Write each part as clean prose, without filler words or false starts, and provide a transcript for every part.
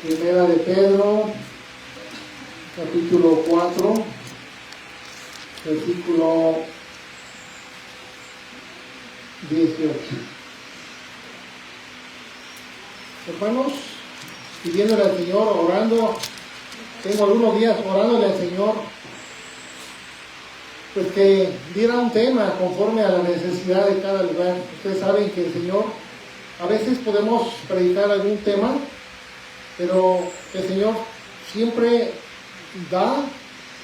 Primera de Pedro, capítulo 4, versículo 18. Hermanos, pidiéndole al Señor, orando, tengo algunos días orándole al Señor, pues que diera un tema conforme a la necesidad de cada lugar. Ustedes saben que el Señor, a veces podemos predicar algún tema, pero el Señor siempre da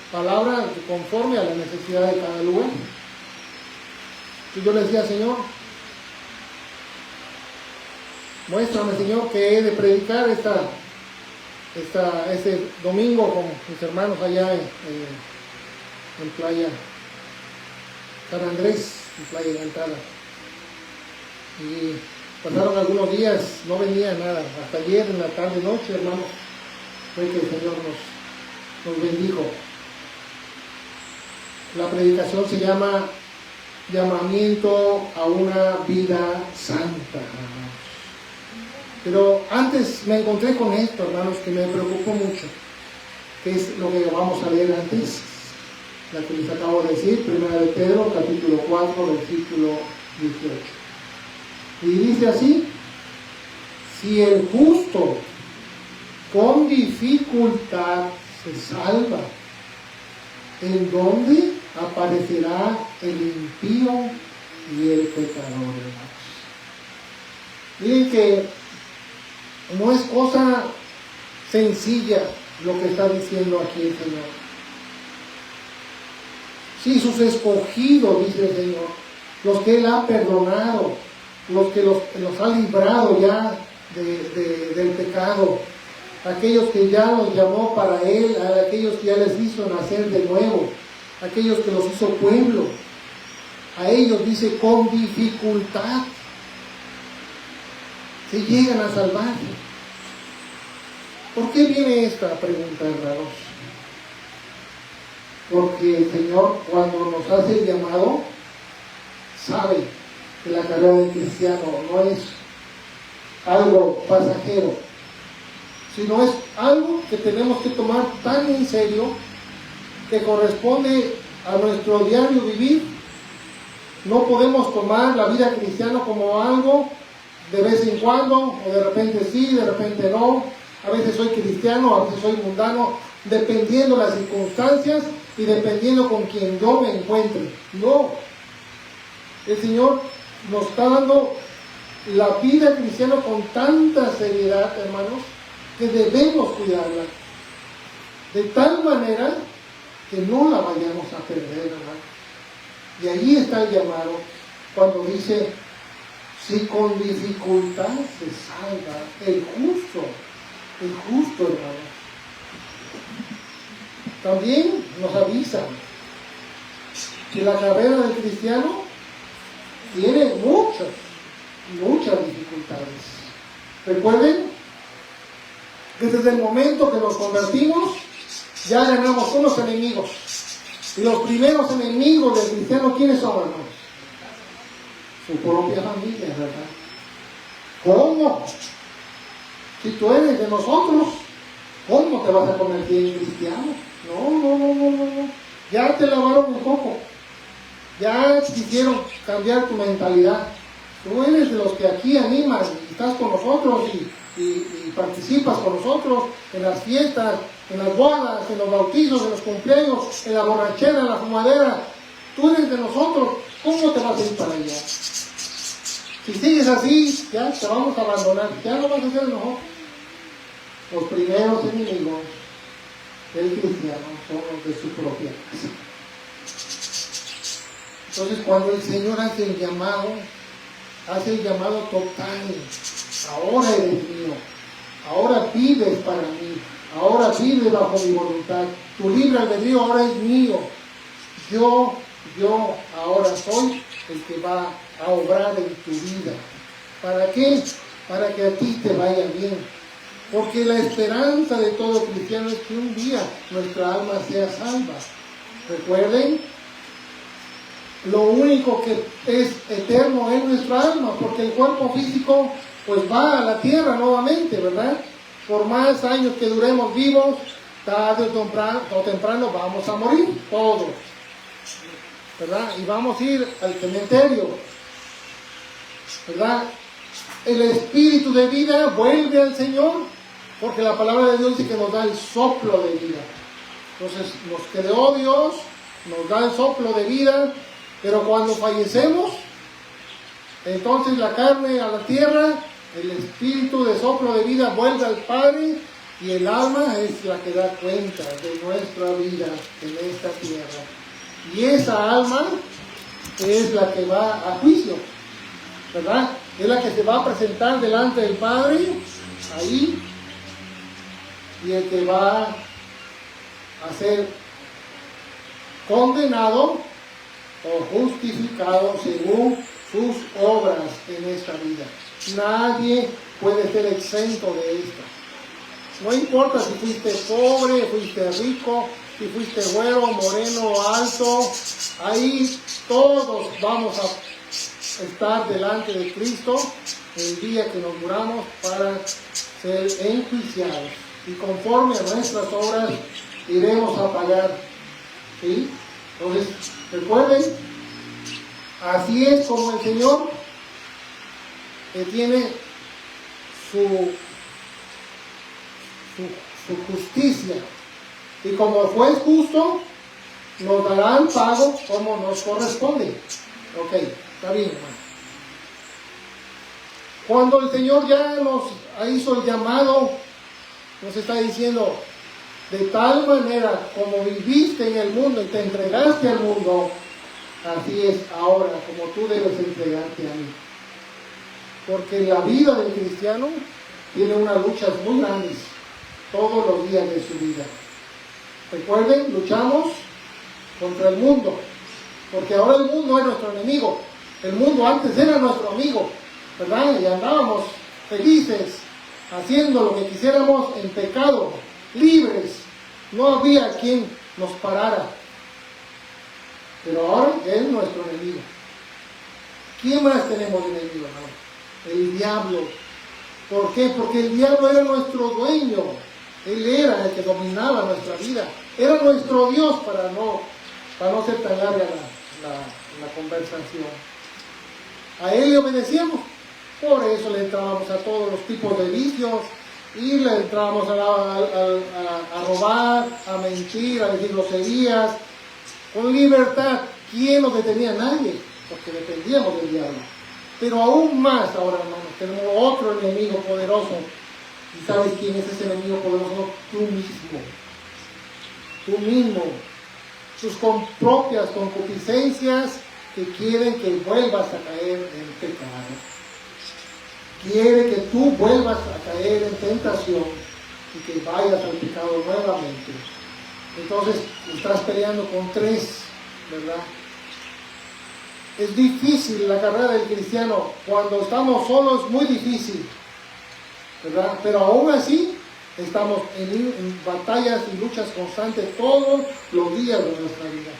palabras conforme a la necesidad de cada lugar. Y yo le decía, Señor, muéstrame, Señor, que he de predicar este domingo con mis hermanos allá en Playa San Andrés, en Playa Encantada. Y pasaron algunos días, no venía nada. Hasta ayer en la tarde noche, hermanos, fue que el Señor nos bendijo. La predicación se llama Llamamiento a una vida santa, hermanos. Pero antes me encontré con esto, hermanos, que me preocupó mucho, que es lo que vamos a leer antes, la que les acabo de decir, Primera de Pedro, capítulo 4, versículo 18. Y dice así: si el justo con dificultad se salva, ¿en dónde aparecerá el impío y el pecador, hermanos? Miren que no es cosa sencilla lo que está diciendo aquí el Señor. Sí, sus escogidos, dice el Señor, los que Él ha perdonado, los que los ha librado ya del pecado, aquellos que ya los llamó para Él, a aquellos que ya les hizo nacer de nuevo, aquellos que los hizo pueblo, a ellos dice con dificultad se llegan a salvar. ¿Por qué viene esta pregunta, hermanos? Porque el Señor, cuando nos hace el llamado, sabe que la carrera del cristiano no es algo pasajero, sino es algo que tenemos que tomar tan en serio, que corresponde a nuestro diario vivir. No podemos tomar la vida cristiana como algo de vez en cuando, o de repente sí, de repente no. A veces soy cristiano, a veces soy mundano, dependiendo las circunstancias y dependiendo con quien yo me encuentre. No. El Señor nos está dando la vida cristiana con tanta seriedad, hermanos, que debemos cuidarla de tal manera que no la vayamos a perder, hermanos. Y ahí está el llamado, cuando dice: si con dificultad se salva el justo, hermanos. También nos avisa que la carrera del cristiano tiene muchas dificultades. Recuerden que desde el momento que nos convertimos ya ganamos unos enemigos. Y los primeros enemigos del cristiano, ¿quiénes son, hermanos? Su propia familia, ¿verdad? ¿Cómo? Si tú eres de nosotros, ¿cómo te vas a convertir en cristiano? No. Ya te lavaron un poco. Ya quisieron cambiar tu mentalidad. Tú eres de los que aquí animas y estás con nosotros y participas con nosotros en las fiestas, en las bodas, en los bautizos, en los cumpleaños, en la borrachera, en la fumadera. Tú eres de nosotros. ¿Cómo te vas a ir para allá? Si sigues así, ya te vamos a abandonar. Ya no vas a ser nosotros. Los primeros enemigos del cristiano son los de su propia casa. Entonces, cuando el Señor hace el llamado total: ahora eres mío, ahora vives para mí, ahora vives bajo mi voluntad, tu libre albedrío ahora es mío, yo ahora soy el que va a obrar en tu vida. ¿Para qué? Para que a ti te vaya bien. Porque la esperanza de todo cristiano es que un día nuestra alma sea salva. Recuerden, lo único que es eterno es nuestra alma, porque el cuerpo físico pues va a la tierra nuevamente, ¿verdad? por más años que duremos vivos, tarde o temprano vamos a morir, todos, ¿verdad? Y vamos a ir al cementerio, ¿verdad? El espíritu de vida vuelve al Señor, porque la palabra de Dios dice que nos da el soplo de vida. Entonces nos creó Dios, nos da el soplo de vida, pero cuando fallecemos, entonces la carne a la tierra, el espíritu de soplo de vida vuelve al Padre, y el alma es la que da cuenta de nuestra vida en esta tierra. Y esa alma es la que va a juicio, ¿verdad? Es la que se va a presentar delante del Padre, ahí, y el que va a ser condenado o justificado según sus obras en esta vida. Nadie puede ser exento de esto. No importa si fuiste pobre, fuiste rico, si fuiste güero, moreno, alto, ahí todos vamos a estar delante de Cristo el día que nos muramos para ser enjuiciados. Y conforme a nuestras obras iremos a pagar. ¿Sí? Entonces, recuerden, así es como el Señor tiene su justicia. Y como juez justo, nos darán pago como nos corresponde. Ok, está bien, hermano. Cuando el Señor ya nos hizo el llamado, nos está diciendo, de tal manera como viviste en el mundo y te entregaste al mundo, así es ahora como tú debes entregarte a mí. Porque la vida del cristiano tiene unas luchas muy grandes todos los días de su vida. Recuerden, luchamos contra el mundo, porque ahora el mundo es nuestro enemigo. El mundo antes era nuestro amigo, ¿verdad? Y andábamos felices, haciendo lo que quisiéramos en pecado, libres. No había quien nos parara. Pero ahora es nuestro enemigo. ¿Quién más tenemos de enemigo, hermano? El diablo. ¿Por qué? Porque el diablo era nuestro dueño. Él era el que dominaba nuestra vida. Era nuestro Dios, para no ser tan larga la conversación. A él le obedecíamos. Por eso le entrábamos a todos los tipos de vicios. Y le entrábamos a robar, a mentir, a decir groserías. Con libertad. ¿Quién nos detenía? Nadie. Porque dependíamos del diablo. Pero aún más ahora, hermanos, tenemos otro enemigo poderoso. ¿Y sabes quién es ese enemigo poderoso? Tú mismo. Tú mismo. Tus propias concupiscencias que quieren que vuelvas a caer en pecado. Quiere que tú vuelvas a caer en tentación y que vayas al pecado nuevamente. Entonces, estás peleando con tres, ¿verdad? Es difícil la carrera del cristiano. Cuando estamos solos es muy difícil, ¿verdad? Pero aún así estamos en batallas y luchas constantes todos los días de nuestra vida.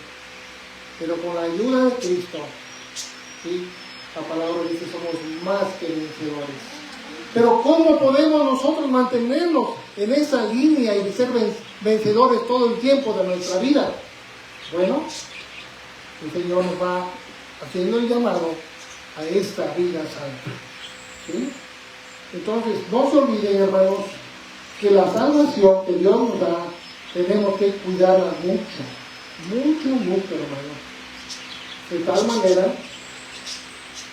Pero con la ayuda de Cristo, ¿sí? La palabra dice somos más que vencedores. Pero ¿cómo podemos nosotros mantenernos en esa línea y ser vencedores todo el tiempo de nuestra vida? Bueno, el Señor nos va haciendo el llamado a esta vida santa. ¿Sí? Entonces, no se olviden, hermanos, que la salvación que Dios nos da, tenemos que cuidarla mucho, hermanos. De tal manera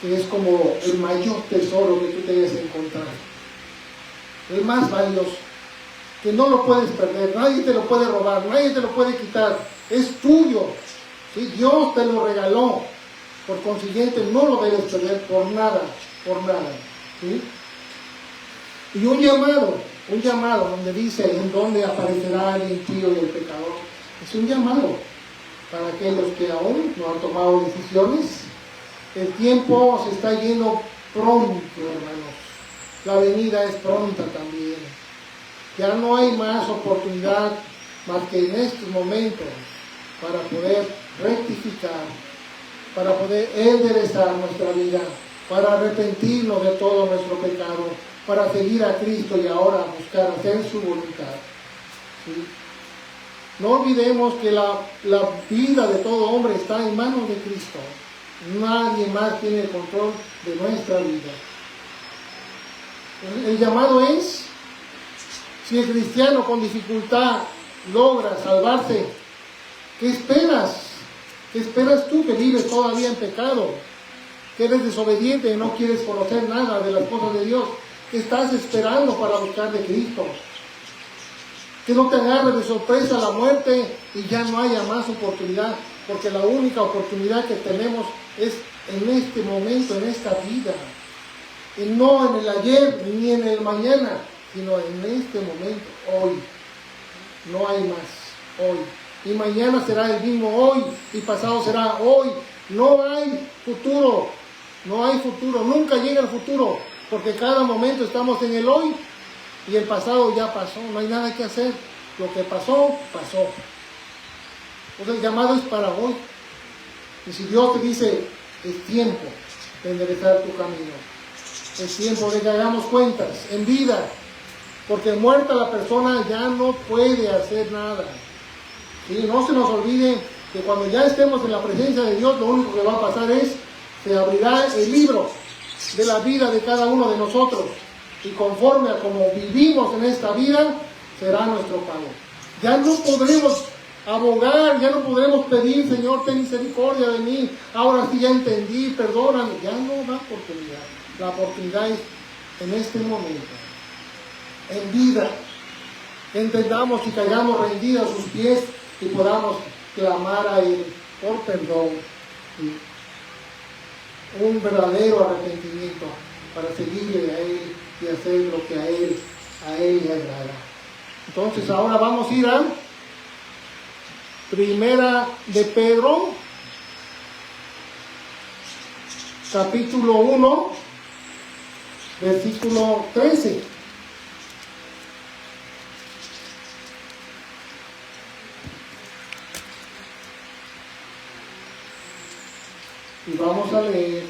que es como el mayor tesoro que tú debes encontrar. El más valioso, que no lo puedes perder, nadie te lo puede robar, nadie te lo puede quitar, es tuyo. ¿Sí? Dios te lo regaló. Por consiguiente, no lo debes perder por nada. ¿Sí? Y un llamado donde dice en dónde aparecerá el impío y el pecador. Es un llamado para aquellos que aún no han tomado decisiones. El tiempo se está yendo pronto, hermanos. La venida es pronta también. Ya no hay más oportunidad más que en estos momentos para poder rectificar, para poder enderezar nuestra vida, para arrepentirnos de todo nuestro pecado, para seguir a Cristo y ahora buscar hacer su voluntad. ¿Sí? No olvidemos que la vida de todo hombre está en manos de Cristo. Nadie más tiene el control de nuestra vida. El llamado es, si el cristiano con dificultad logra salvarse, ¿qué esperas? ¿Qué esperas tú que vives todavía en pecado? Que eres desobediente y no quieres conocer nada de las cosas de Dios. ¿Qué estás esperando para buscar de Cristo? Que no te agarre de sorpresa la muerte y ya no haya más oportunidad, porque la única oportunidad que tenemos es en este momento, en esta vida. Y no en el ayer ni en el mañana, sino en este momento, hoy. No hay más, hoy. Y mañana será el mismo hoy, y pasado será hoy. No hay futuro, no hay futuro, nunca llega el futuro, porque cada momento estamos en el hoy, y el pasado ya pasó, no hay nada que hacer. Lo que pasó, pasó. Pues el llamado es para hoy. Y si Dios te dice, es tiempo de enderezar tu camino. Es tiempo de que hagamos cuentas en vida. Porque muerta la persona ya no puede hacer nada. Y no se nos olvide que cuando ya estemos en la presencia de Dios, lo único que va a pasar es, se abrirá el libro de la vida de cada uno de nosotros. Y conforme a como vivimos en esta vida, será nuestro pago. Ya no podremos abogar, ya no podremos pedir, Señor, ten misericordia de mí, ahora sí ya entendí, perdóname. Ya no da oportunidad. La oportunidad es en este momento, en vida. Entendamos y caigamos rendidos a sus pies y podamos clamar a Él por perdón. ¿Sí? Un verdadero arrepentimiento para seguirle a Él y hacer lo que a Él le agrada. Entonces ahora vamos a ir a Primera de Pedro, capítulo 1, versículo 13. Y vamos a leer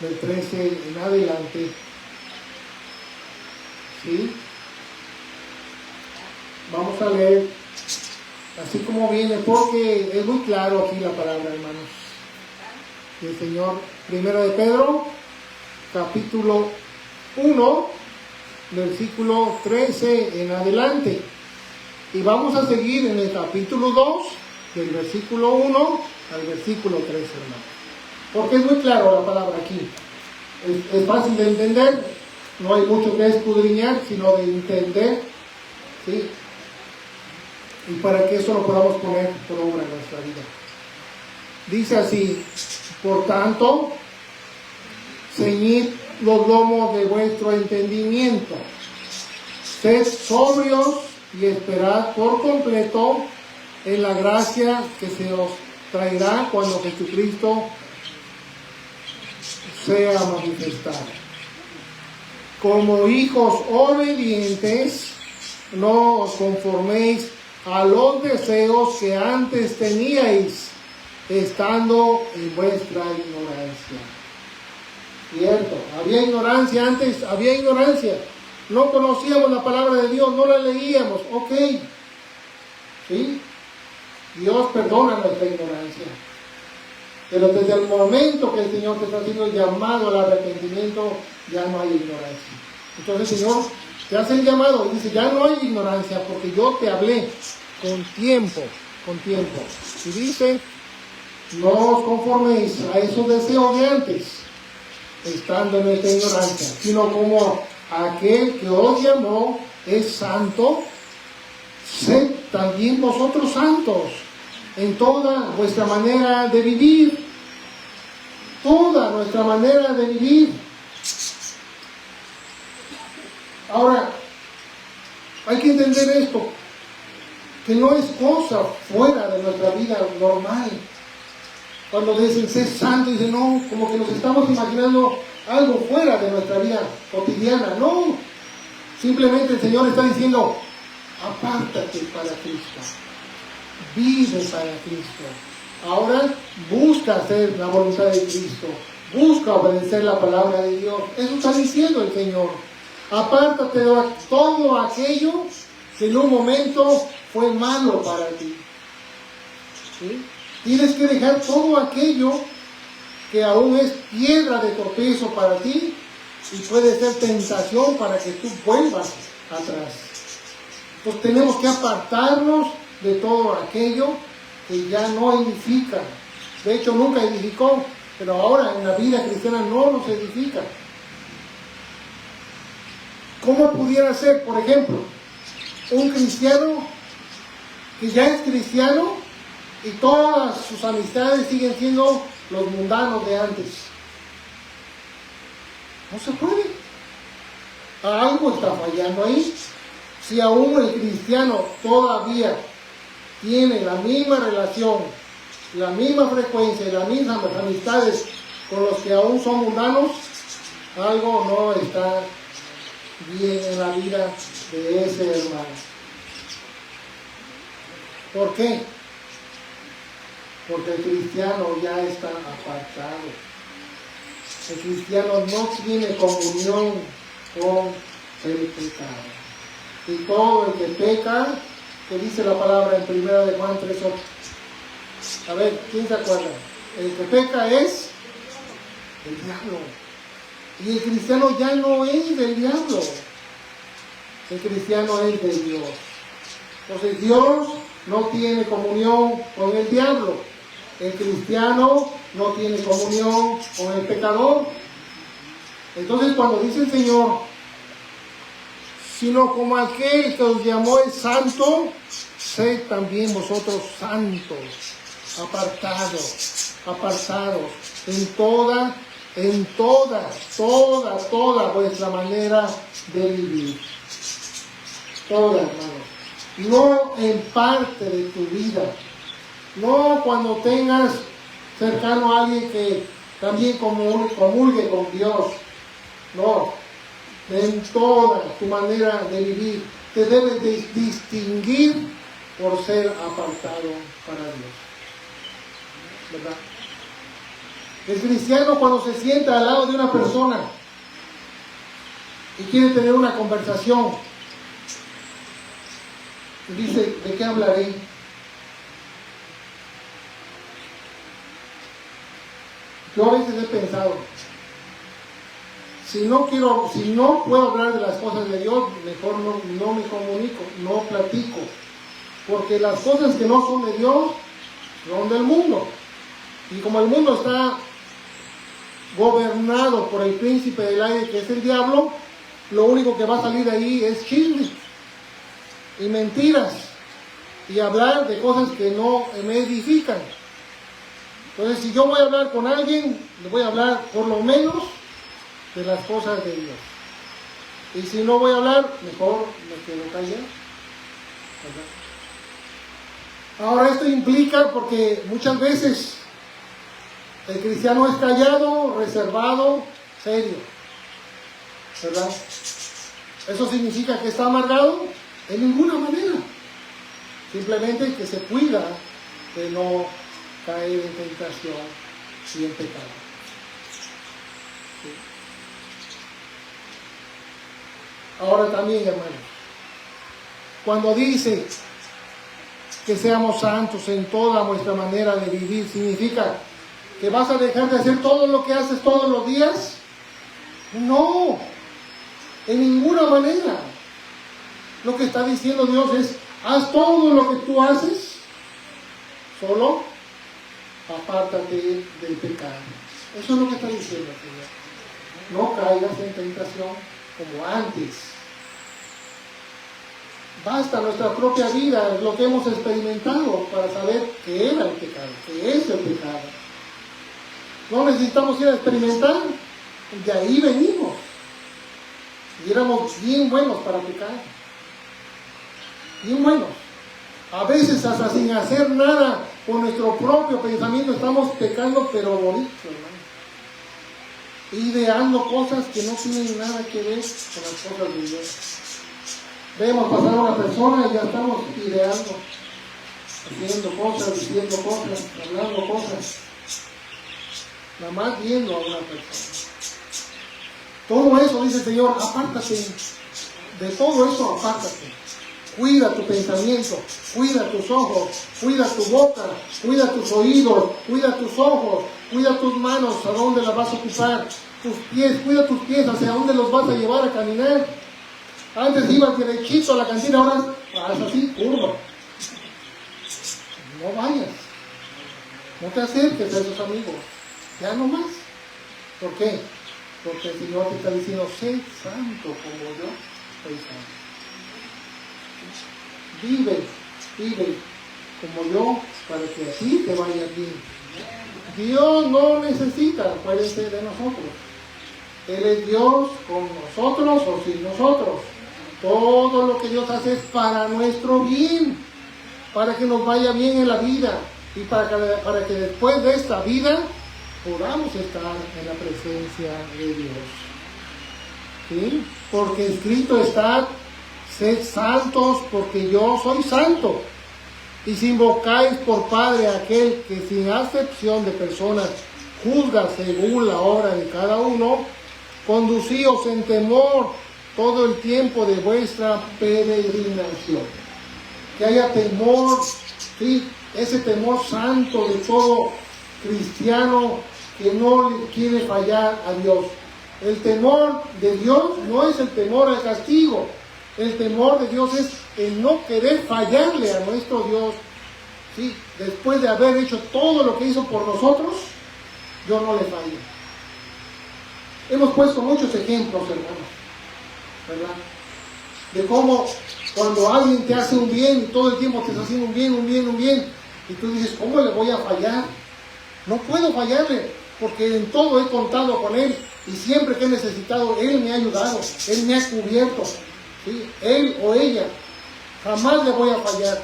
del 13 en adelante. ¿Sí? Vamos a leer así como viene, porque es muy claro aquí la palabra, hermanos. El Señor, Primera de Pedro, capítulo 1, versículo 13 en adelante. Y vamos a seguir en el capítulo 2, del versículo 1 al versículo 13, hermanos. Porque es muy claro la palabra aquí. Es fácil de entender, no hay mucho que escudriñar, sino de entender, ¿sí? Y para que eso lo podamos poner por obra en nuestra vida. Dice así: por tanto, ceñid los lomos de vuestro entendimiento, sed sobrios y esperad por completo en la gracia que se os traerá cuando Jesucristo sea manifestado. Como hijos obedientes, no os conforméis a los deseos que antes teníais, estando en vuestra ignorancia. Cierto, había ignorancia antes, había ignorancia. No conocíamos la palabra de Dios, no la leíamos, ok. ¿Sí? Dios perdona nuestra ignorancia. Pero desde el momento que el Señor te está haciendo el llamado al arrepentimiento, ya no hay ignorancia. Entonces el Señor te hace el llamado y dice, ya no hay ignorancia porque yo te hablé con tiempo, con tiempo. Y dice, no os conforméis a esos deseos de antes, estando en esta ignorancia, sino como aquel que os llamó es santo, sed también vosotros santos en toda vuestra manera de vivir. Toda nuestra manera de vivir. Ahora, hay que entender esto, que no es cosa fuera de nuestra vida normal. Cuando dicen ser santo, dicen no, como que nos estamos imaginando algo fuera de nuestra vida cotidiana. No, simplemente el Señor está diciendo, apártate para Cristo, vive para Cristo. Ahora busca hacer la voluntad de Cristo, busca obedecer la palabra de Dios. Eso está diciendo el Señor. Apártate de todo aquello que en un momento fue malo para ti. ¿Sí? Tienes que dejar todo aquello que aún es piedra de tropiezo para ti y puede ser tentación para que tú vuelvas atrás. Entonces tenemos que apartarnos de todo aquello que ya no edifica. De hecho, nunca edificó, pero ahora en la vida cristiana no nos edifica. ¿Cómo pudiera ser, por ejemplo, un cristiano que ya es cristiano y todas sus amistades siguen siendo los mundanos de antes? No se puede. Algo está fallando ahí. Si aún el cristiano todavía tiene la misma relación, la misma frecuencia y las mismas amistades con los que aún son mundanos, algo no está bien en la vida de ese hermano. ¿Por qué? Porque el cristiano ya está apartado. El cristiano no tiene comunión con el pecado. Y todo el que peca, que dice la palabra en 1 de Juan 3:8. A ver, ¿quién se acuerda? El que peca es el diablo. Y el cristiano ya no es del diablo. El cristiano es de Dios. Entonces Dios no tiene comunión con el diablo. El cristiano no tiene comunión con el pecador. Entonces cuando dice el Señor, sino como aquel que os llamó es santo, sed también vosotros santos, apartados en toda vuestra manera de vivir. Toda, hermano. No en parte de tu vida. No cuando tengas cercano a alguien que también comulgue con Dios. No. En toda tu manera de vivir. Te debes de distinguir por ser apartado para Dios. ¿Verdad? El cristiano cuando se sienta al lado de una persona y quiere tener una conversación, dice, ¿de qué hablaré? Yo a veces he pensado, si no puedo hablar de las cosas de Dios, mejor no me comunico, no platico. Porque las cosas que no son de Dios son del mundo. Y como el mundo está gobernado por el príncipe del aire, que es el diablo, lo único que va a salir de ahí es chisme y mentiras y hablar de cosas que no me edifican. Entonces, si yo voy a hablar con alguien, le voy a hablar por lo menos de las cosas de Dios. Y si no voy a hablar, mejor me quedo callado. Ahora esto implica, porque muchas veces el cristiano es callado, reservado, serio, ¿verdad? ¿Eso significa que está amargado? En ninguna manera. Simplemente que se cuida de no caer en tentación y en pecado. ¿Sí? Ahora también, hermanos, cuando dice que seamos santos en toda nuestra manera de vivir, ¿significa que vas a dejar de hacer todo lo que haces todos los días? No, en ninguna manera. Lo que está diciendo Dios es, haz todo lo que tú haces, solo apártate del pecado. Eso es lo que está diciendo el Señor. No caigas en tentación como antes. Basta nuestra propia vida, lo que hemos experimentado, para saber qué era el pecado, qué es el pecado. No necesitamos ir a experimentar, de ahí venimos. Y éramos bien buenos para pecar. Bien buenos. A veces hasta sin hacer nada, con nuestro propio pensamiento estamos pecando, pero bonito, hermano. Ideando cosas que no tienen nada que ver con las cosas de Dios. Vemos pasar a una persona y ya estamos ideando, haciendo cosas, diciendo cosas, hablando cosas. nada más viendo a una persona. Todo eso, dice el Señor, apártate. De todo eso, apártate. Cuida tu pensamiento, cuida tus ojos, cuida tu boca, cuida tus oídos, cuida tus ojos, cuida tus manos, a dónde las vas a ocupar, tus pies, cuida tus pies, hacia dónde los vas a llevar a caminar. Antes ibas derechito a la cantina, ahora vas así, curva. No vayas, no te acerques a esos amigos, ya no más. ¿Por qué? Porque el Señor te está diciendo, sé santo como yo soy santo. Vive como yo, para que así te vaya bien. Dios no necesita, acuérdense de nosotros. Él es Dios con nosotros o sin nosotros. Todo lo que Dios hace es para nuestro bien, para que nos vaya bien en la vida y para que después de esta vida podamos estar en la presencia de Dios. ¿Sí? Porque escrito está: sed santos porque yo soy santo. Y si invocáis por Padre a aquel que sin acepción de personas juzga según la obra de cada uno, conducíos en temor todo el tiempo de vuestra peregrinación. Que haya temor, ¿sí? Ese temor santo de todo cristiano que no le quiere fallar a Dios. El temor de Dios no es el temor al castigo. El temor de Dios es el no querer fallarle a nuestro Dios. ¿Sí? Después de haber hecho todo lo que hizo por nosotros, yo no le fallo. Hemos puesto muchos ejemplos, hermanos, ¿verdad? De cómo cuando alguien te hace un bien y todo el tiempo te está haciendo un bien, y tú dices, ¿cómo le voy a fallar? No puedo fallarle, porque en todo he contado con Él, y siempre que he necesitado, Él me ha ayudado, Él me ha cubierto. ¿Sí? Él o ella, jamás le voy a fallar.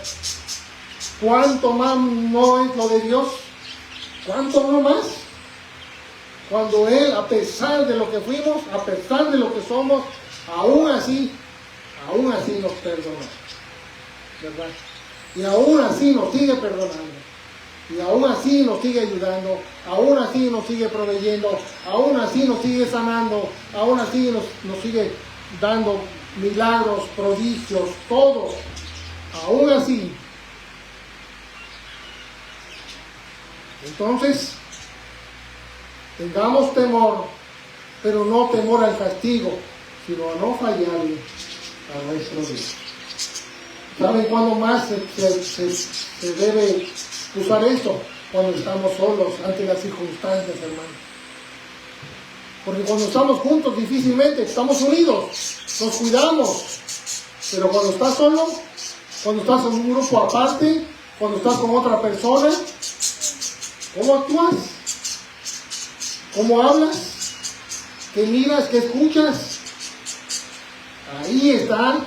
¿Cuánto más no es lo de Dios? ¿Cuánto no más? Cuando Él, a pesar de lo que fuimos, a pesar de lo que somos, aún así nos perdona, ¿verdad? Y aún así nos sigue perdonando, y aún así nos sigue ayudando, aún así nos sigue proveyendo, aún así nos sigue sanando, aún así nos sigue dando milagros, prodigios, todo. Aún así. Entonces, tengamos temor, pero no temor al castigo, sino a no fallarle a nuestro Dios. ¿Saben cuándo más se debe usar esto? Cuando estamos solos ante las circunstancias, hermanos. Porque cuando estamos juntos, difícilmente estamos unidos, nos cuidamos. Pero cuando estás solo, cuando estás en un grupo aparte, cuando estás con otra persona, ¿cómo actúas? ¿Cómo hablas? ¿Qué miras? ¿Qué escuchas? Ahí está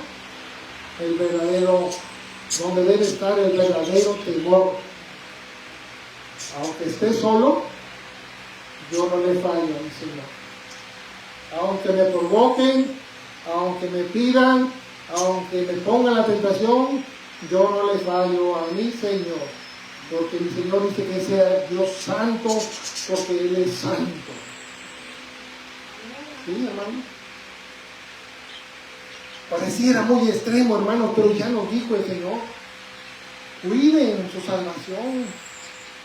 el verdadero, donde debe estar el verdadero temor. Aunque esté solo, yo no le fallo a mi Señor. Aunque me provoquen, aunque me pidan, aunque me pongan la tentación, yo no le fallo a mi Señor. Porque mi Señor dice que sea Dios santo, porque Él es santo. ¿Sí, hermano? Pareciera muy extremo, hermano, pero ya nos dijo el Señor. Cuiden su salvación,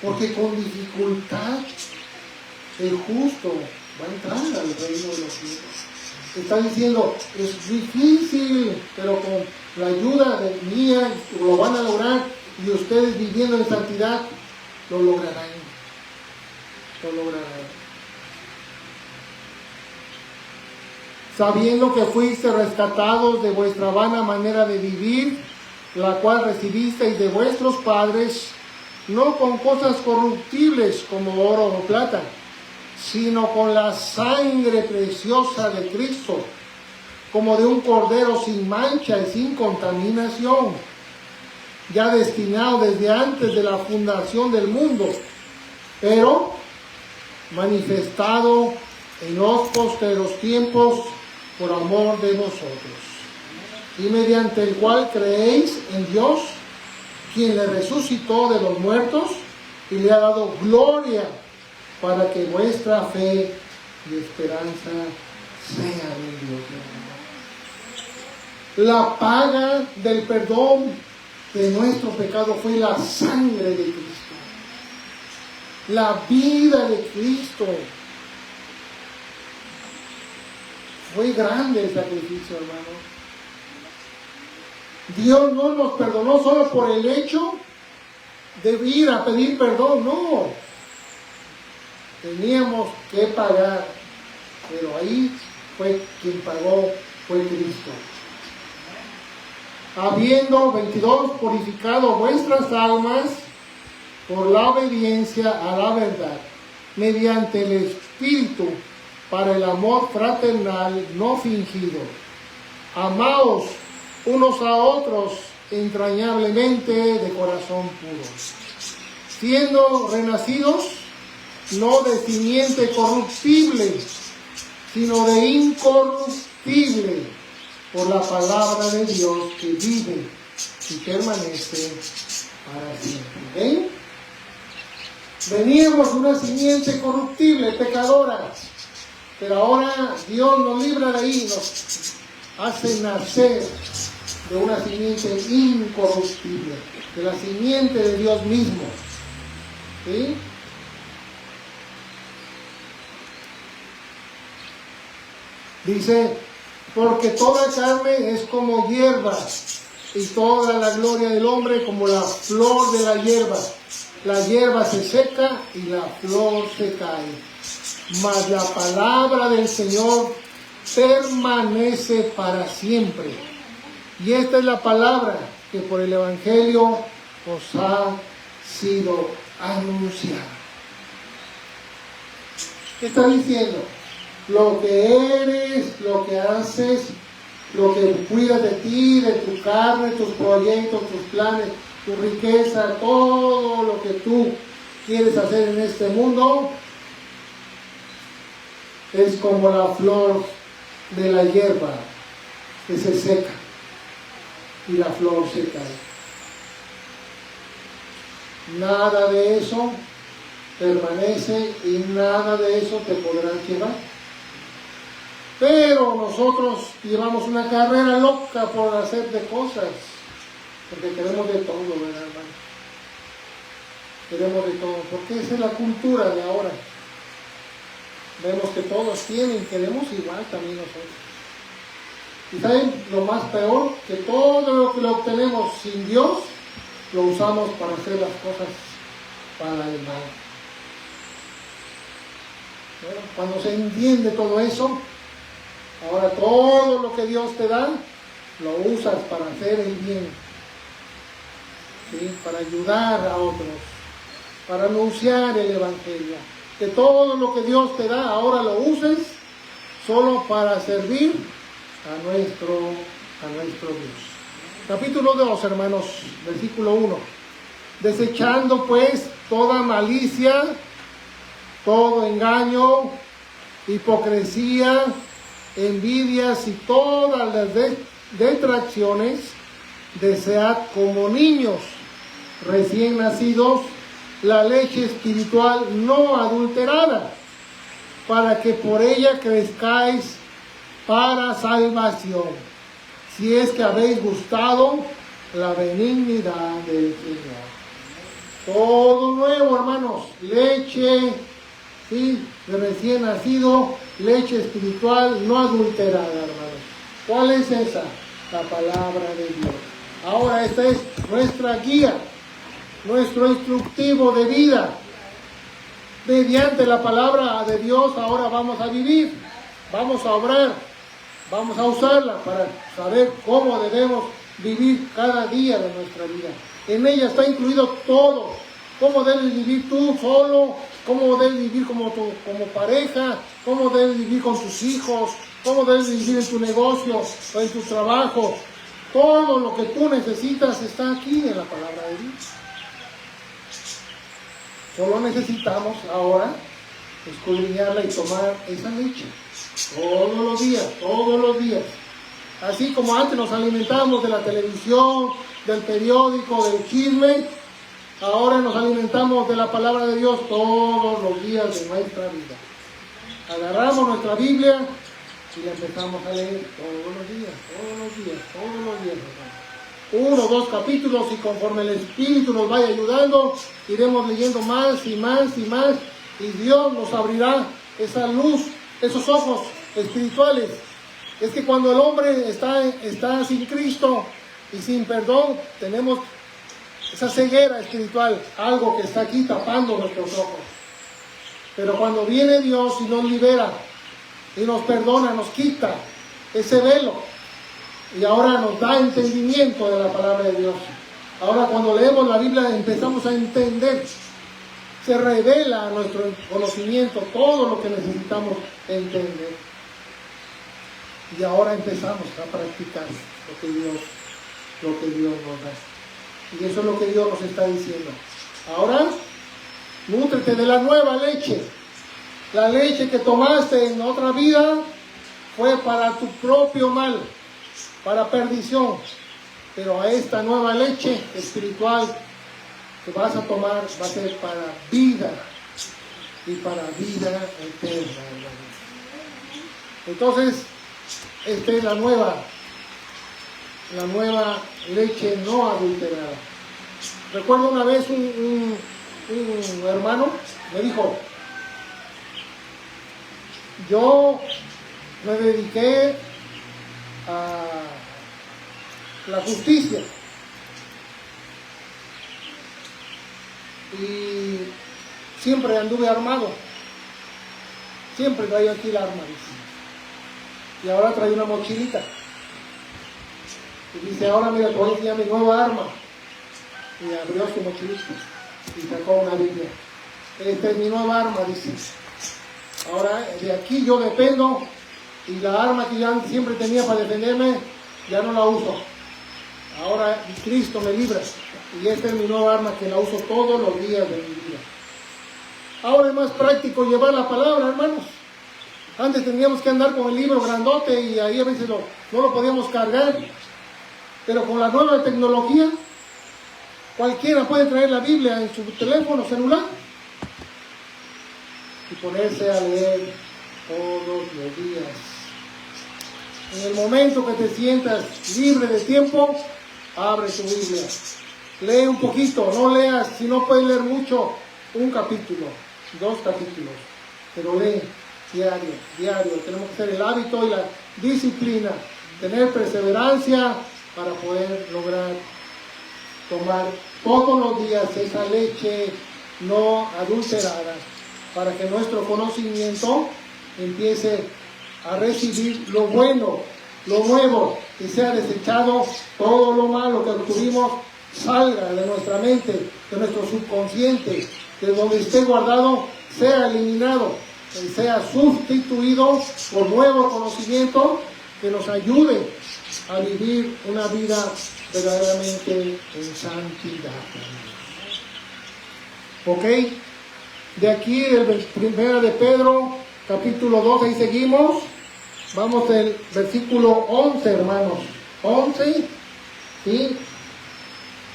porque con dificultad el justo va a entrar al reino de los cielos. Está diciendo, es difícil, pero con la ayuda de mía lo van a lograr, y ustedes viviendo en santidad lo lograrán. Lo lograrán. Sabiendo que fuiste rescatados de vuestra vana manera de vivir, la cual recibisteis de vuestros padres, no con cosas corruptibles como oro o plata, sino con la sangre preciosa de Cristo, como de un cordero sin mancha y sin contaminación, ya destinado desde antes de la fundación del mundo, pero manifestado en los posteros tiempos por amor de vosotros, y mediante el cual creéis en Dios, quien le resucitó de los muertos y le ha dado gloria, para que vuestra fe y esperanza sean en Dios. La paga del perdón de nuestro pecado fue la sangre de Cristo, la vida de Cristo. Fue grande el sacrificio, hermano. Dios no nos perdonó solo por el hecho de ir a pedir perdón, no. Teníamos que pagar, pero ahí fue quien pagó, fue Cristo. Habiendo, 22, purificado vuestras almas por la obediencia a la verdad, mediante el Espíritu, para el amor fraternal no fingido. Amaos unos a otros entrañablemente de corazón puro, siendo renacidos no de simiente corruptible, sino de incorruptible, por la palabra de Dios que vive y permanece para siempre. ¿Ven? Veníamos de una simiente corruptible, pecadora, pero ahora Dios nos libra de ahí, nos hace nacer de una simiente incorruptible, de la simiente de Dios mismo. ¿Sí? Dice, porque toda carne es como hierba, y toda la gloria del hombre como la flor de la hierba. La hierba se seca y la flor se cae, mas la palabra del Señor permanece para siempre. Y esta es la palabra que por el Evangelio os ha sido anunciada. ¿Qué está diciendo? Lo que eres, lo que haces, lo que cuidas de ti, de tu carne, tus proyectos, tus planes, tu riqueza, todo lo que tú quieres hacer en este mundo, es como la flor de la hierba que se seca y la flor se cae. Nada de eso permanece y nada de eso te podrán llevar. Pero nosotros llevamos una carrera loca por hacer de cosas, porque queremos de todo, ¿verdad, hermano? Queremos de todo, porque esa es la cultura de ahora. Vemos que todos tienen, queremos igual también nosotros. Y ¿saben lo más peor? Que todo lo que lo obtenemos sin Dios, lo usamos para hacer las cosas para el mal. Bueno, cuando se entiende todo eso, ahora todo lo que Dios te da, lo usas para hacer el bien, ¿sí? Para ayudar a otros, para anunciar el Evangelio. Que todo lo que Dios te da, ahora lo uses solo para servir a nuestro Dios. Capítulo 2, hermanos, versículo 1. Desechando pues toda malicia, todo engaño, hipocresía, envidias y todas las detracciones, desead como niños recién nacidos la leche espiritual no adulterada, para que por ella crezcáis para salvación, si es que habéis gustado la benignidad del Señor. Todo nuevo, hermanos, leche, ¿sí?, de recién nacido, leche espiritual no adulterada, hermanos. ¿Cuál es esa? La palabra de Dios. Ahora esta es nuestra guía, nuestro instructivo de vida. Mediante la palabra de Dios ahora vamos a vivir, vamos a obrar, vamos a usarla para saber cómo debemos vivir cada día de nuestra vida. En ella está incluido todo. Cómo debes vivir tú solo, cómo debes vivir como pareja, cómo debes vivir con tus hijos, cómo debes vivir en tu negocio o en tu trabajo. Todo lo que tú necesitas está aquí en la palabra de Dios. Solo necesitamos ahora escudriñarla y tomar esa leche todos los días, todos los días. Así como antes nos alimentábamos de la televisión, del periódico, del chisme, Ahora nos alimentamos de la palabra de Dios todos los días de nuestra vida. Agarramos nuestra Biblia y la empezamos a leer todos los días, hermano. 1 o 2 capítulos, y conforme el Espíritu nos vaya ayudando, iremos leyendo más y más y más, y Dios nos abrirá esa luz, esos ojos espirituales. Es que cuando el hombre está sin Cristo y sin perdón, tenemos esa ceguera espiritual, algo que está aquí tapando nuestros ojos. Pero cuando viene Dios y nos libera, y nos perdona, nos quita ese velo, y ahora nos da entendimiento de la palabra de Dios. Ahora cuando leemos la Biblia empezamos a entender, se revela a nuestro conocimiento todo lo que necesitamos entender. Y ahora empezamos a practicar lo que Dios nos da. Y eso es lo que Dios nos está diciendo. Ahora, nútrete de la nueva leche. La leche que tomaste en otra vida fue para tu propio mal, para perdición. Pero a esta nueva leche espiritual que vas a tomar va a ser para vida y para vida eterna. Entonces, esta es la nueva leche no adulterada. Recuerdo una vez un hermano me dijo: yo me dediqué a la justicia y siempre anduve armado, siempre traía aquí el arma, y ahora trae una mochilita y dice: ahora mira, te voy a enseñar mi nueva arma. Y abrió su mochilita y sacó una Biblia. Esta es mi nueva arma, dice. Ahora de aquí yo dependo, y la arma que yo siempre tenía para defenderme ya no la uso. Ahora Cristo me libra, y esta es mi nueva arma que la uso todos los días de mi vida. Ahora es más práctico llevar la palabra, hermanos. Antes teníamos que andar con el libro grandote y ahí a veces no lo podíamos cargar. Pero con la nueva tecnología, cualquiera puede traer la Biblia en su teléfono celular y ponerse a leer todos los días. En el momento que te sientas libre de tiempo, abre tu Biblia. Lee un poquito, no leas, si no puedes leer mucho, 1 capítulo, 2 capítulos, pero lee diario. Tenemos que hacer el hábito y la disciplina, tener perseverancia para poder lograr tomar todos los días esa leche no adulterada, para que nuestro conocimiento empiece a recibir lo bueno, lo nuevo, y sea desechado todo lo malo que obtuvimos, salga de nuestra mente, de nuestro subconsciente, de donde esté guardado, sea eliminado, y sea sustituido por nuevo conocimiento que nos ayude a vivir una vida verdaderamente en santidad. ¿Ok? De aquí el 1 de Pedro, capítulo 2, ahí seguimos. Vamos del versículo 11, hermanos. 11, ¿sí?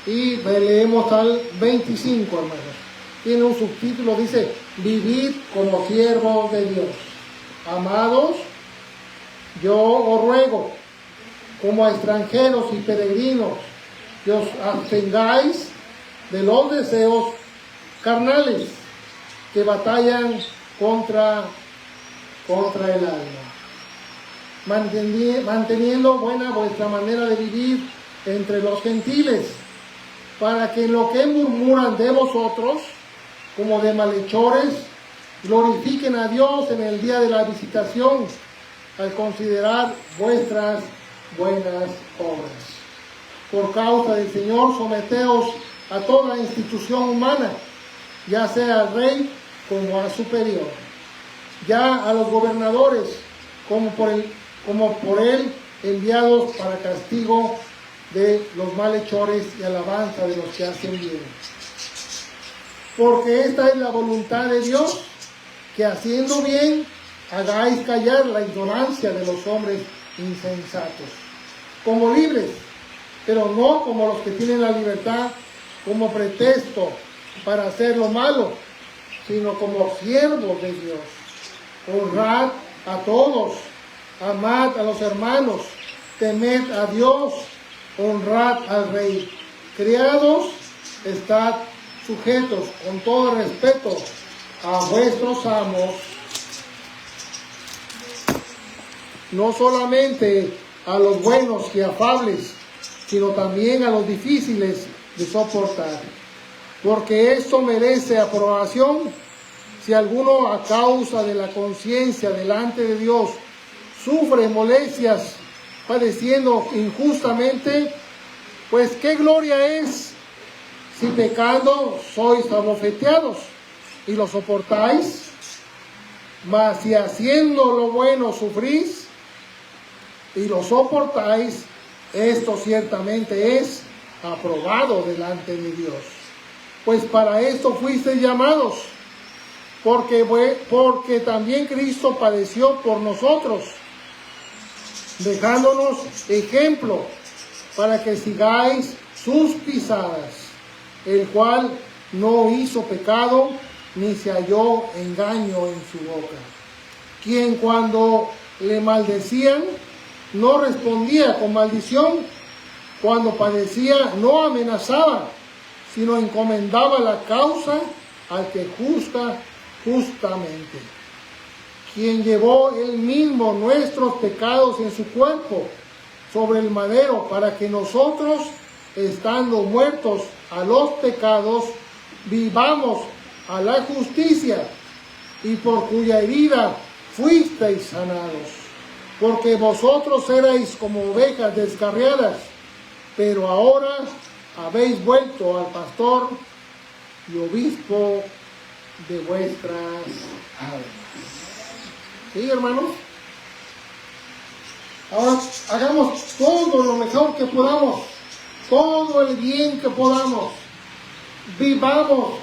Y leemos al 25, hermanos. Tiene un subtítulo, dice: Vivid como siervos de Dios. Amados, yo os ruego, como a extranjeros y peregrinos, que os abstengáis de los deseos carnales que batallan contra el alma, manteniendo buena vuestra manera de vivir entre los gentiles, para que en lo que murmuran de vosotros, como de malhechores, glorifiquen a Dios en el día de la visitación, al considerar vuestras buenas obras. Por causa del Señor, someteos a toda institución humana, ya sea al rey como al superior, ya a los gobernadores como por él enviados para castigo de los malhechores y alabanza de los que hacen bien. Porque esta es la voluntad de Dios, que haciendo bien hagáis callar la ignorancia de los hombres insensatos, como libres, pero no como los que tienen la libertad como pretexto para hacer lo malo, sino como siervos de Dios. Honrad a todos, amad a los hermanos, temed a Dios, honrad al Rey. Criados, estad sujetos con todo respeto a vuestros amos, no solamente a los buenos y afables, sino también a los difíciles de soportar, porque esto merece aprobación. Si alguno, a causa de la conciencia delante de Dios, sufre molestias padeciendo injustamente, pues qué gloria es si pecando sois abofeteados y lo soportáis. Mas si haciendo lo bueno sufrís y lo soportáis, esto ciertamente es aprobado delante de Dios. Pues para esto fuisteis llamados, porque también Cristo padeció por nosotros, dejándonos ejemplo para que sigáis sus pisadas, el cual no hizo pecado, ni se halló engaño en su boca. Quien cuando le maldecían, no respondía con maldición, cuando padecía, no amenazaba, sino encomendaba la causa al que juzga justamente. Quien llevó él mismo nuestros pecados en su cuerpo sobre el madero, para que nosotros, estando muertos a los pecados, vivamos a la justicia, y por cuya herida fuisteis sanados. Porque vosotros erais como ovejas descarriadas, pero ahora habéis vuelto al pastor y obispo de vuestras almas. ¿Sí, hermanos? Ahora hagamos todo lo mejor que podamos, todo el bien que podamos. Vivamos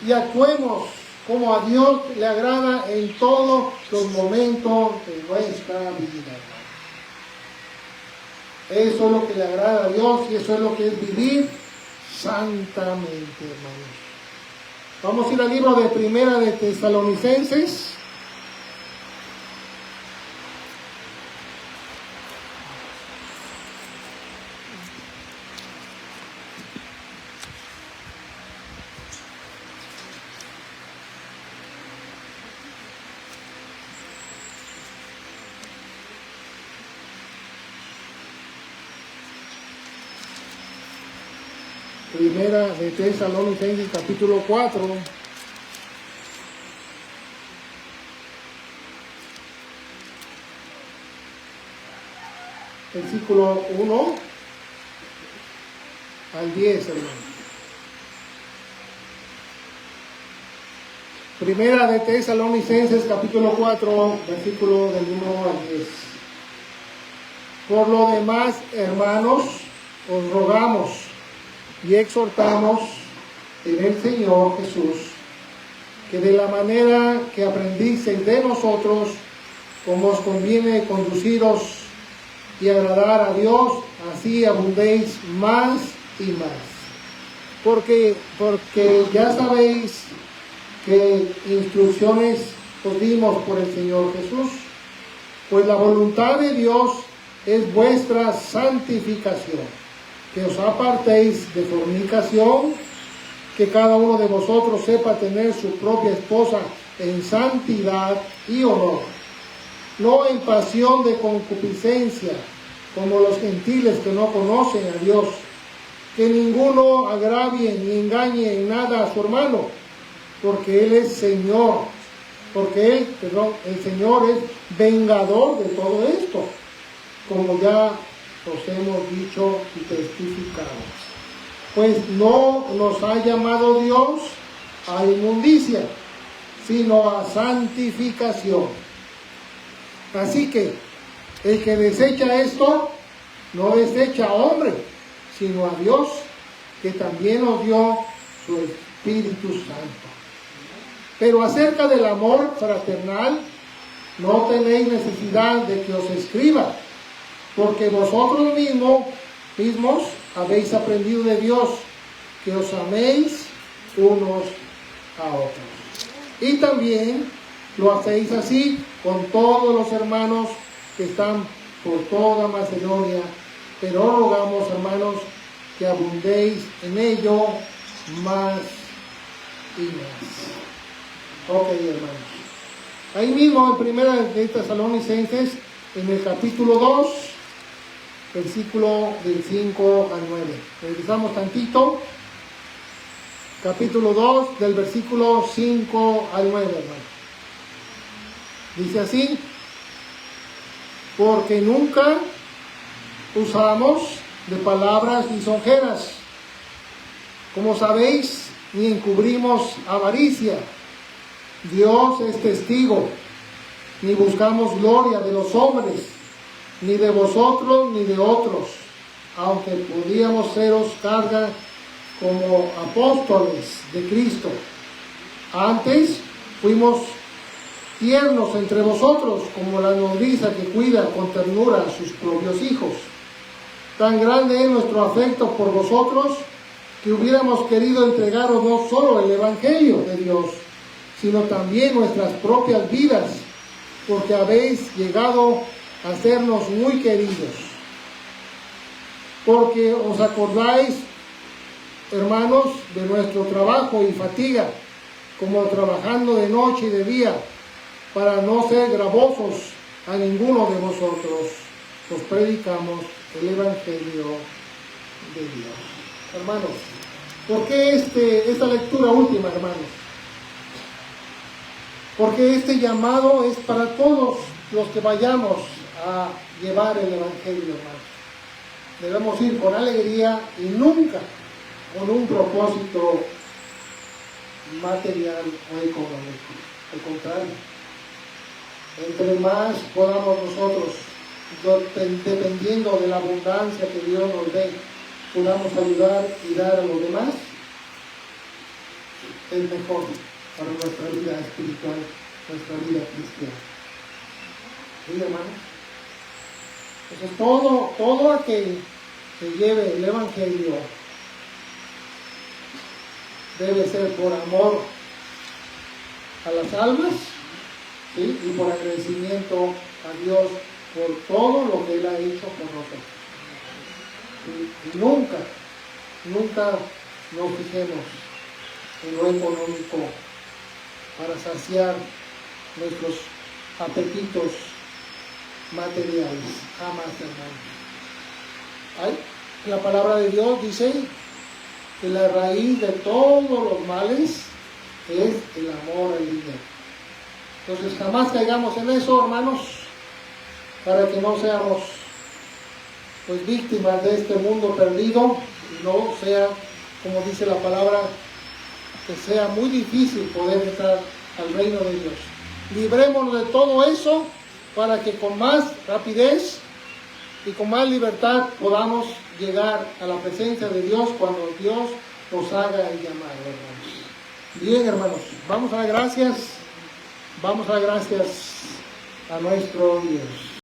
y actuemos como a Dios le agrada en todos los momentos de nuestra vida. Eso es lo que le agrada a Dios y eso es lo que es vivir santamente, hermanos. Vamos a ir al libro de Primera de Tesalonicenses. Primera de Tesalonicenses, capítulo 4. Versículo 1 al 10, hermano. Primera de Tesalonicenses, capítulo 4, versículo del 1 al 10. Por lo demás, hermanos, os rogamos y exhortamos en el Señor Jesús, que de la manera que aprendisteis de nosotros, como os conviene conduciros y agradar a Dios, así abundéis más y más. Porque ya sabéis que instrucciones os dimos por el Señor Jesús, pues la voluntad de Dios es vuestra santificación, que os apartéis de fornicación, que cada uno de vosotros sepa tener su propia esposa en santidad y honor, no en pasión de concupiscencia, como los gentiles que no conocen a Dios, que ninguno agravie ni engañe en nada a su hermano, porque Él es Señor, el Señor es vengador de todo esto, como ya os hemos dicho y testificado. Pues no nos ha llamado Dios a inmundicia, sino a santificación. Así que el que desecha esto, no desecha a hombre, sino a Dios, que también nos dio su Espíritu Santo. Pero acerca del amor fraternal, no tenéis necesidad de que os escriba, porque vosotros mismos habéis aprendido de Dios que os améis unos a otros. Y también lo hacéis así con todos los hermanos que están por toda Macedonia, pero os rogamos, hermanos, que abundéis en ello más y más. Ok, hermanos. Ahí mismo en primera de Tesalonicenses, en el capítulo 2, versículo del 5 al 9. Revisamos tantito. Capítulo 2, del versículo 5 al 9, hermano. Dice así: porque nunca usamos de palabras lisonjeras, como sabéis, ni encubrimos avaricia. Dios es testigo, ni buscamos gloria de los hombres, ni de vosotros, ni de otros, aunque podíamos seros carga como apóstoles de Cristo. Antes fuimos tiernos entre vosotros, como la nodriza que cuida con ternura a sus propios hijos. Tan grande es nuestro afecto por vosotros, que hubiéramos querido entregaros no solo el Evangelio de Dios, sino también nuestras propias vidas, porque habéis llegado a sernos muy queridos. Porque os acordáis, hermanos, de nuestro trabajo y fatiga, como trabajando de noche y de día, para no ser gravosos a ninguno de vosotros, os predicamos el Evangelio de Dios. Hermanos, ¿por qué esta lectura última, hermanos? Porque este llamado es para todos los que vayamos a llevar el Evangelio, hermanos. Debemos ir con alegría y nunca con un propósito material o económico. Al contrario, entre más podamos nosotros, dependiendo de la abundancia que Dios nos dé, podamos ayudar y dar a los demás, es mejor para nuestra vida espiritual, nuestra vida cristiana. ¿Sí, hermano? Entonces todo aquel que lleve el Evangelio debe ser por amor a las almas, ¿sí? Y por agradecimiento a Dios por todo lo que Él ha hecho por nosotros. Y nunca nos fijemos en lo económico para saciar nuestros apetitos materiales. Jamás, hermano. La palabra de Dios dice que la raíz de todos los males es el amor al dinero. Entonces jamás caigamos en eso, hermanos, para que no seamos pues víctimas de este mundo perdido y no sea, como dice la palabra, que sea muy difícil poder entrar al reino de Dios. Librémonos de todo eso para que con más rapidez y con más libertad podamos llegar a la presencia de Dios cuando Dios nos haga el llamado, hermanos. Bien, hermanos, vamos a dar gracias a nuestro Dios.